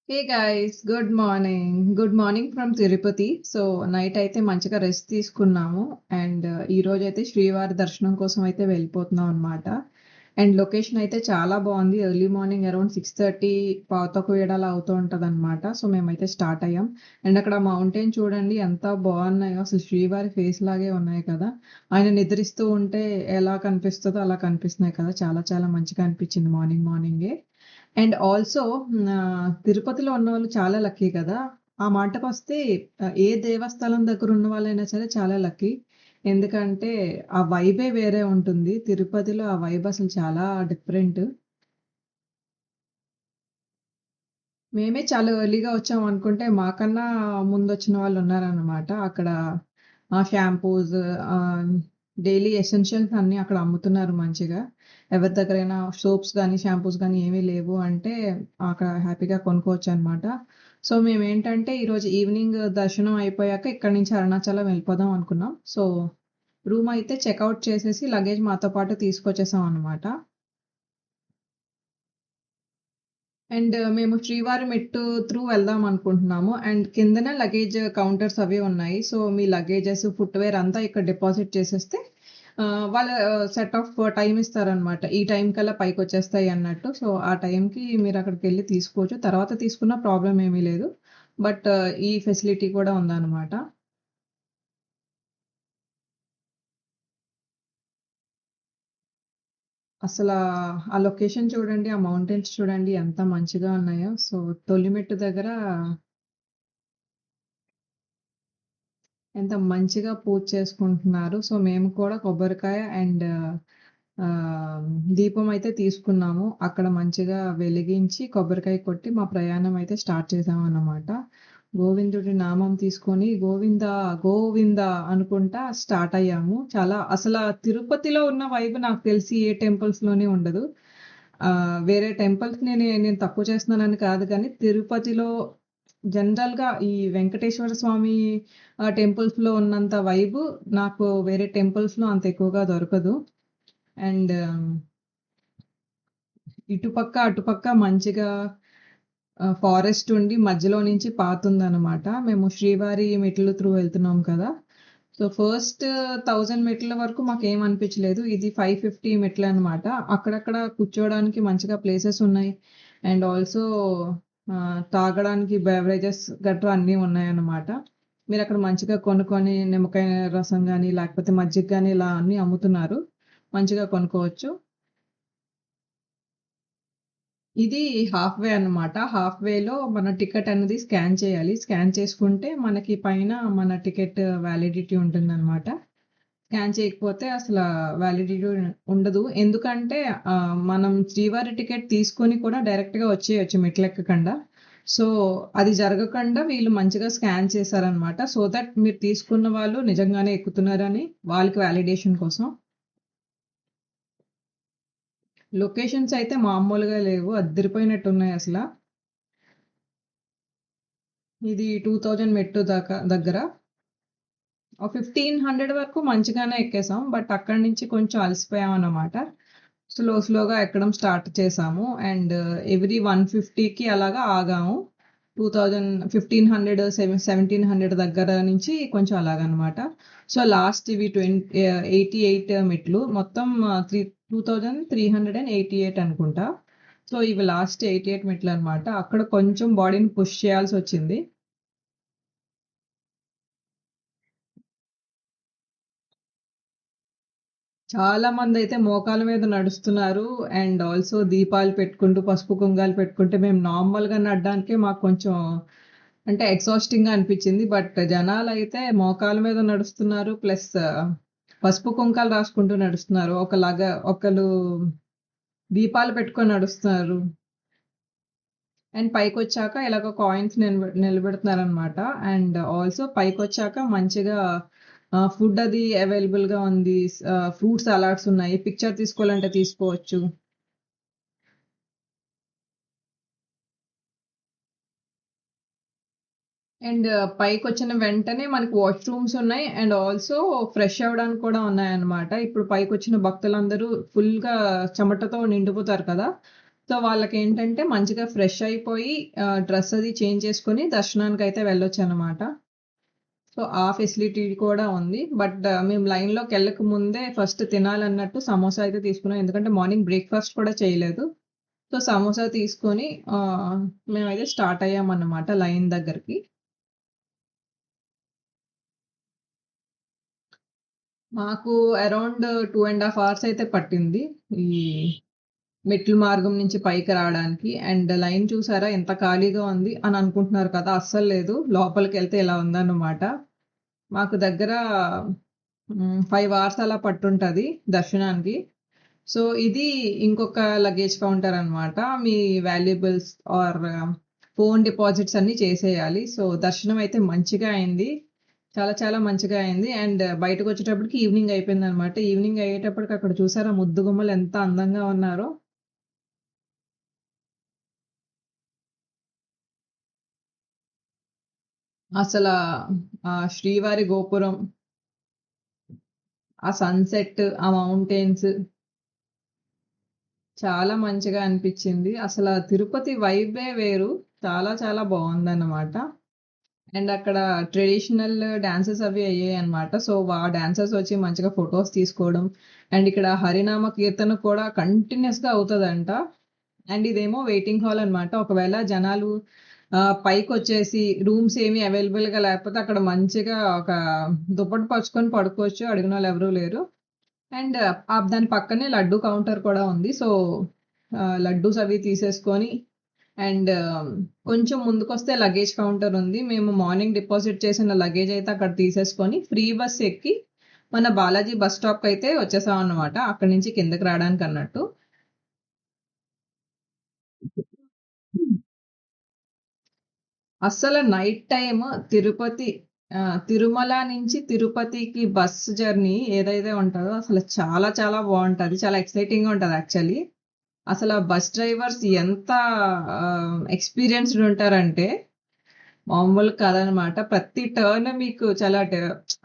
Hey guys, good morning. Good morning from Tirupati. So night అయితే మంచిగా rest తీసుకున్నాము. And ఈ రోజు అయితే శ్రీవారి దర్శనం కోసం అయితే వెళ్ళిపోతున్నాం అనమాట. అండ్ లొకేషన్ అయితే చాలా బాగుంది. ఎర్లీ మార్నింగ్ అరౌండ్ 6:30 పాతకు అలా అవుతూ ఉంటుంది అనమాట. సో మేమైతే స్టార్ట్ అయ్యాం. అండ్ అక్కడ మౌంటైన్ చూడండి ఎంత బాగున్నాయో, అసలు శ్రీవారి ఫేస్ లాగే ఉన్నాయి కదా. ఆయన నిద్రిస్తూ ఉంటే ఎలా కనిపిస్తుందో అలా కనిపిస్తున్నాయి కదా. చాలా చాలా మంచిగా అనిపించింది మార్నింగ్ మార్నింగే. అండ్ ఆల్సో తిరుపతిలో ఉన్నవాళ్ళు చాలా లక్కీ కదా! ఆ మాటకొస్తే ఏ దేవస్థలం దగ్గర ఉన్న వాళ్ళైనా సరే చాలా లక్కీ. ఎందుకంటే ఆ వైబే వేరే ఉంటుంది. తిరుపతిలో ఆ వైబ్ అసలు చాలా డిఫరెంట్. మేమే చాలా ఎర్లీగా వచ్చామనుకుంటే మాకన్నా ముందొచ్చిన వాళ్ళున్నారనమాట. అక్కడ షాంపూస్, ఆహ్, డైలీ ఎసెన్షియల్స్ అన్నీ అక్కడ అమ్ముతున్నారు మంచిగా. ఎవరి దగ్గరైనా సోప్స్ గానీ, షాంపూస్ గానీ ఏమీ లేవు అంటే అక్కడ హ్యాపీగా కొనుక్కోవచ్చనమాట. సో, మేమేంటంటే ఈరోజు ఈవినింగ్ దర్శనం అయిపోయాక ఇక్కడి నుంచి అరుణాచలం వెళ్ళిపోదాం అనుకున్నాం. సో, రూమయితే చెకౌట్ చేసేసి లగేజ్ మాతో పాటు తీసుకొచ్చేసాం అనమాట. అండ్ మేము శ్రీవారి మెట్టు త్రూ వెళ్దాం అనుకుంటున్నాము. అండ్ కిందన లగేజ్ కౌంటర్స్ అవి ఉన్నాయి. సో మీ లగేజెస్, ఫుట్వేర్ అంతా ఇక్కడ డిపాజిట్ చేసేస్తే వాళ్ళ సెట్ ఆఫ్ టైం ఇస్తారనమాట. ఈ టైం కల్లా పైకి వచ్చేస్తాయి అన్నట్టు. సో ఆ టైంకి మీరు అక్కడికి వెళ్ళి తీసుకోవచ్చు. తర్వాత తీసుకున్న ప్రాబ్లం ఏమీ లేదు. బట్ ఈ ఫెసిలిటీ కూడా ఉందన్నమాట. అసలు ఆ లొకేషన్ చూడండి, ఆ మౌంటైన్స్ చూడండి ఎంత మంచిగా ఉన్నాయో. సో తొలిమెట్టు దగ్గర ఎంత మంచిగా పూజ చేసుకుంటున్నారు. సో మేము కూడా కొబ్బరికాయ అండ్ దీపం అయితే తీసుకున్నాము. అక్కడ మంచిగా వెలిగించి కొబ్బరికాయ కొట్టి మా ప్రయాణం అయితే స్టార్ట్ చేసామన్నమాట. గోవిందుడి నామం తీసుకొని గోవింద గోవింద అనుకుంటా స్టార్ట్ అయ్యాము. చాలా అసలు తిరుపతిలో ఉన్న వైబ్ నాకు తెలిసి ఏ టెంపుల్స్లోనే ఉండదు. వేరే టెంపుల్స్ నేను తక్కువ చేస్తున్నానని కాదు కానీ తిరుపతిలో జనరల్‌గా ఈ వెంకటేశ్వర స్వామి టెంపుల్స్‌లో ఉన్నంత వైబు నాకు వేరే టెంపుల్స్‌లో అంత ఎక్కువగా దొరకదు. అండ్ ఇటుపక్క, అటుపక్క మంచిగా ఫారెస్ట్ ఉండి మధ్యలో నుంచి పాతుందనమాట. మేము శ్రీవారి మెట్ల త్రూ వెళ్తున్నాం కదా! సో, ఫస్ట్ 1000 మెట్ల వరకు మాకేం అనిపించలేదు. ఇది 550 మెట్లనమాట. అక్కడక్కడ కూర్చోవడానికి మంచిగా ప్లేసెస్ ఉన్నాయి. అండ్ ఆల్సో తాగడానికి బెవరేజెస్ గట్రా అన్నీ ఉన్నాయన్నమాట. మీరక్కడ మంచిగా కొనుక్కొని నిమ్మకాయ రసం గానీ, లేకపోతే మజ్జిగ గానీ ఇలా అన్నీ అమ్ముతున్నారు. మంచిగా కొనుక్కోవచ్చు. ఇది హాఫ్ వే అన్నమాట. హాఫ్ వేలో మన టికెట్ అనేది స్కాన్ చేయాలి. స్కాన్ చేసుకుంటే మనకి పైన మన టికెట్ వ్యాలిడిటీ ఉంటుందన్నమాట. స్కాన్ చేయకపోతే అసల వ్యాలిడిటీ ఉండదు. ఎందుకంటే మనం శ్రీవారి టికెట్ తీసుకొని కూడా డైరెక్ట్‌గా వచ్చేయొచ్చు మెట్లెక్కకుండా. సో, అది జరగకుండా వీళ్ళు మంచిగా స్కాన్ చేశారన్నమాట. సో దట్ మీరు తీసుకున్న వాళ్ళు నిజంగానే ఎక్కుతున్నారని వాళ్ళకి వాలిడేషన్ కోసం. లొకేషన్స్ అయితే మామూలుగా లేవు. అద్దిరిపోయినట్టున్నాయి అసల. ఇది 2000 మెట్టు దాకా దగ్గర. 1500 వరకు మంచిగానే ఎక్కేసాం. బట్ అక్కడి నుంచి కొంచెం అలసిపోయామన్నమాట. స్లోగా ఎక్కడం స్టార్ట్ చేశాము. అండ్ ఎవ్రీ 150కి అలాగా ఆగాము. 1500 1700 దగ్గర నుంచి కొంచెం అలాగనమాట. సో లాస్ట్ ఇవి 88 మెట్లు మొత్తం 2388 అనుకుంటా. సో ఇవి లాస్ట్ 88 మెట్లు అనమాట. అక్కడ కొంచెం బాడీని పుష్ చేయాల్సి వచ్చింది. చాలా మందైతే మోకాళ్ళ మీద నడుస్తున్నారు. అండ్ ఆల్సో దీపాలు పెట్టుకుంటూ, పసుపు కుంకాలు పెట్టుకుంటే మేము నార్మల్‌గా నడడానికే మాకు కొంచెం అంటే ఎగ్జాస్టింగ్‌గా అనిపిచ్చింది. బట్ జనాలైతే మోకాళ్ళ మీద నడుస్తున్నారు. ప్లస్ పసుపు కుంకాలు రాసుకుంటూ నడుస్తున్నారు. ఒకళ్ళు దీపాలు పెట్టుకొని నడుస్తున్నారు. అండ్ పైకొచ్చాక ఇలాగ కాయిన్స్ నిలబెడుతున్నారనమాట. అండ్ ఆల్సో పైకొచ్చాక మంచిగా ఫుడ్ అది అవైలబుల్‌గా ఉంది. ఫ్రూట్ సలాడ్స్ ఉన్నాయి. పిక్చర్ తీసుకోవాలంటే తీసుకోవచ్చు. అండ్ పైకొచ్చిన వెంటనే మనకి వాష్‌రూమ్స్ ఉన్నాయి. అండ్ ఆల్సో ఫ్రెష్ అవ్వడానికి కూడా ఉన్నాయన్నమాట. ఇప్పుడు పైకొచ్చిన భక్తులందరూ ఫుల్‌గా చెమటతో నిండిపోతారు కదా! సో వాళ్ళకేంటంటే మంచిగా ఫ్రెష్ అయిపోయి డ్రెస్ అది చేంజ్ చేసుకొని దర్శనానికైతే వెళ్ళొచ్చనమాట. సో ఆ ఫెసిలిటీ కూడా ఉంది. బట్ మేము లైన్‌లోకెళ్ళక ముందే ఫస్ట్ తినాలన్నట్టు సమోసా అయితే తీసుకున్నాం. ఎందుకంటే మార్నింగ్ బ్రేక్‌ఫాస్ట్ కూడా చేయలేదు. సో సమోసా తీసుకొని మేమైతే స్టార్ట్ అయ్యామన్నమాట లైన్ దగ్గరికి. మాకు అరౌండ్ 2½ అవర్స్ అయితే పట్టింది. ఈ మెట్ల మార్గం నుంచి పైకి రావడానికి. అండ్ లైన్ చూసారా ఎంత ఖాళీగా ఉంది అని అనుకుంటున్నారు కదా! అస్సలు లేదు. లోపలికెళ్తే ఇలా ఉందన్నమాట. మాకు దగ్గర 5 అవర్స్ అలా పట్టుంటది దర్శనానికి. సో ఇది ఇంకొక లగేజ్ కౌంటర్ అన్నమాట. మీ వాల్యుబుల్స్ ఆర్ ఫోన్ డిపాజిట్స్ అన్నీ చేసేయాలి. సో దర్శనం అయితే మంచిగా అయింది. చాలా చాలా మంచిగా అయింది. అండ్ బయటకొచ్చేటప్పటికి ఈవినింగ్ అయిపోయిందనమాట. ఈవినింగ్ అయ్యేటప్పటికి అక్కడ చూసారా ముద్దుగుమ్మలు ఎంత అందంగా ఉన్నారో. అసలా శ్రీవారి గోపురం, ఆ సన్‌సెట్, ఆ మౌంటైన్స్ చాలా మంచిగా అనిపిచ్చింది. అసల తిరుపతి వైబే వేరు. చాలా చాలా బావుందన్నమాట. అండ్ అక్కడ ట్రెడిషనల్ డాన్సెస్ అవి అయ్యాయన్నమాట. సో, ఆ డాన్సర్స్ వచ్చి మంచిగా ఫోటోస్ తీసుకోవడం. అండ్ ఇక్కడ హరినామ కీర్తన కూడా కంటిన్యూయస్‌గా అవుతదంట. అండ్ ఇదేమో వెయిటింగ్ హాల్ అన్నమాట. ఒకవేళ జనాలు పైకొచ్చేసి రూమ్స్ ఏమి అవైలబుల్‌గా లేకపోతే అక్కడ మంచిగా ఒక దుప్పటి పరుచుకొని పడుకోవచ్చు. అడిగినోళ్ళు ఎవరు లేరు. అండ్ దాని పక్కనే లడ్డూ కౌంటర్ కూడా ఉంది. సో, లడ్డూస్ అవి తీసేసుకొని అండ్ కొంచెం ముందుకొస్తే లగేజ్ కౌంటర్ ఉంది. మేము మార్నింగ్ డిపాజిట్ చేసిన లగేజ్ అయితే అక్కడ తీసేసుకొని ఫ్రీ బస్ ఎక్కి మన బాలాజీ బస్ స్టాప్‌కయితే వచ్చేసామన్నమాట. అక్కడి నుంచి కిందకి రాడానికన్నట్టు. అస్సలు నైట్ టైమ్ తిరుపతి తిరుమల నుంచి తిరుపతికి బస్ జర్నీ ఏదైతే ఉంటదో అసలు చాలా చాలా బావుంటది. చాలా ఎక్సైటింగ్‌గా ఉంటది యాక్చువల్లీ. అసల బస్ డ్రైవర్స్ ఎంత ఎక్స్‌పీరియన్స్‌డ్ ఉంటారంటే మామూలు కాదనమాట. ప్రతి టర్న్ మీకు చాలా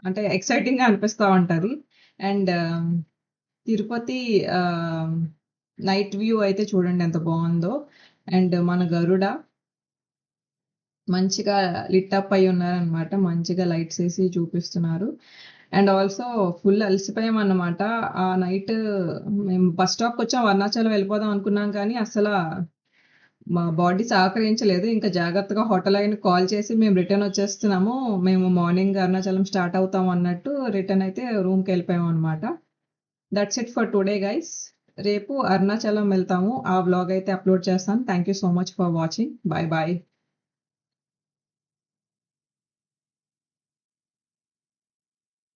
అంటే ఎక్సైటింగ్‌గా అనిపిస్తా ఉంటది. అండ్ తిరుపతి ఆహ్, నైట్ వ్యూ అయితే చూడండి ఎంత బావుందో. అండ్ మన గరుడ మంచిగా లిట్ అప్ అయ్యి ఉన్నారనమాట. మంచిగా లైట్స్ ఏసి చూపిస్తున్నారు. అండ్ ఆల్సో ఫుల్ అలసిపోయామన్నమాట. ఆ నైట్ మేము బస్ స్టాప్‌కొచ్చాం. అరుణాచలం వెళ్ళిపోదాం అనుకున్నాం కానీ మా బాడీ సహకరించలేదు. ఇంకా జాగ్రత్తగా హోటల్ ఆయనకి కాల్ చేసి మేము రిటర్న్ వచ్చేస్తున్నాము. మేము మార్నింగ్ అరుణాచలం స్టార్ట్ అవుతాం అన్నట్టు రిటర్న్ అయితే రూమ్‌కెళ్ళిపోయామన్నమాట. That's it for today guys. రేపు అరుణాచలం వెళ్తాము. ఆ వ్లాగ్ అయితే అప్‌లోడ్ చేస్తాను. Thank you so much for watching. Bye by.